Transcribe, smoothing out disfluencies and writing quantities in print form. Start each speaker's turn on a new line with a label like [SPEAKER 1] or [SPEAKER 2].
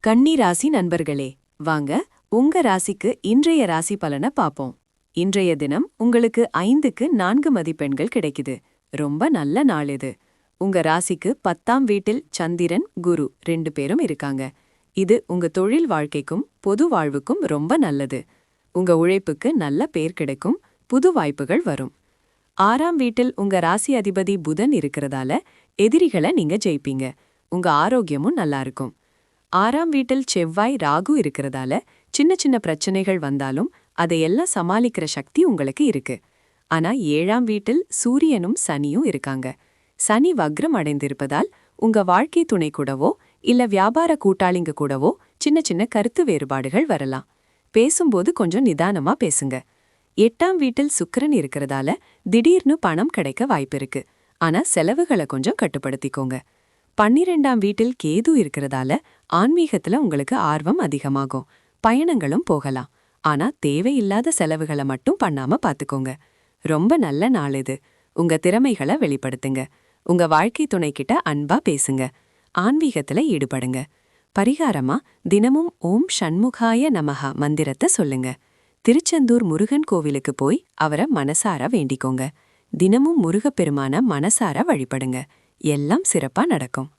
[SPEAKER 1] கன்னி ராசி நண்பர்களே, வாங்க உங்க ராசிக்கு இன்றைய ராசி பலனை பாப்போம். இன்றைய தினம் உங்களுக்கு 5க்கு 4 மதிப்பெண்கள் கிடைக்குது. ரொம்ப நல்ல நாள் இது. உங்க ராசிக்கு 10ஆம் வீட்டில் சந்திரன், குரு 2 பேரும் இருக்காங்க. இது உங்க தொழில் வாழ்க்கைக்கும் பொது வாழ்வுக்கும் ரொம்ப நல்லது. உங்க உழைப்புக்கு நல்ல பேர் கிடைக்கும், புது வாய்ப்புகள் வரும். 6ஆம் வீட்டில் உங்க ராசி அதிபதி புதன் இருக்கிறதால எதிரிகளை நீங்க ஜெயிப்பீங்க. உங்க ஆரோக்கியமும் நல்லா இருக்கும். 6ஆம் வீட்டில் செவ்வாய், ராகு இருக்கிறதால சின்ன சின்ன பிரச்சனைகள் வந்தாலும் அதையெல்லாம் சமாளிக்கிற சக்தி உங்களுக்கு இருக்கு. ஆனா 7ஆம் வீட்டில் சூரியனும் சனியும் இருக்காங்க. சனி வக்ரம் அடைந்திருப்பதால் உங்க வாழ்க்கை துணை கூடவோ இல்ல வியாபார கூட்டாளிங்க கூடவோ சின்ன சின்ன கருத்து வேறுபாடுகள் வரலாம். பேசும்போது கொஞ்சம் நிதானமா பேசுங்க. 8ஆம் வீட்டில் சுக்கிரன் இருக்கிறதால திடீர்னு பணம் கிடைக்க வாய்ப்பிருக்கு. ஆனா செலவுகளை கொஞ்சம் கட்டுப்படுத்திக்கோங்க. 12ஆம் வீட்டில் கேது இருக்கிறதால ஆன்மீகத்துல உங்களுக்கு ஆர்வம் அதிகமாகும். பயணங்களும் போகலாம். ஆனா தேவையில்லாத செலவுகளை மட்டும் பண்ணாம பாத்துக்கோங்க. ரொம்ப நல்ல நாள் இது. உங்க திறமைகளை வெளிப்படுத்துங்க. உங்க வாழ்க்கை துணைக்கிட்ட அன்பா பேசுங்க. ஆன்மீகத்துல ஈடுபடுங்க. பரிகாரமா தினமும் ஓம் ஷண்முகாய நமஹ மந்திரத்தை சொல்லுங்க. திருச்செந்தூர் முருகன் கோவிலுக்கு போய் அவரை மனசார வேண்டிக்கோங்க. தினமும் முருகப்பெருமான மனசார வழிபடுங்க. எல்லாம் சிறப்பா நடக்கும்.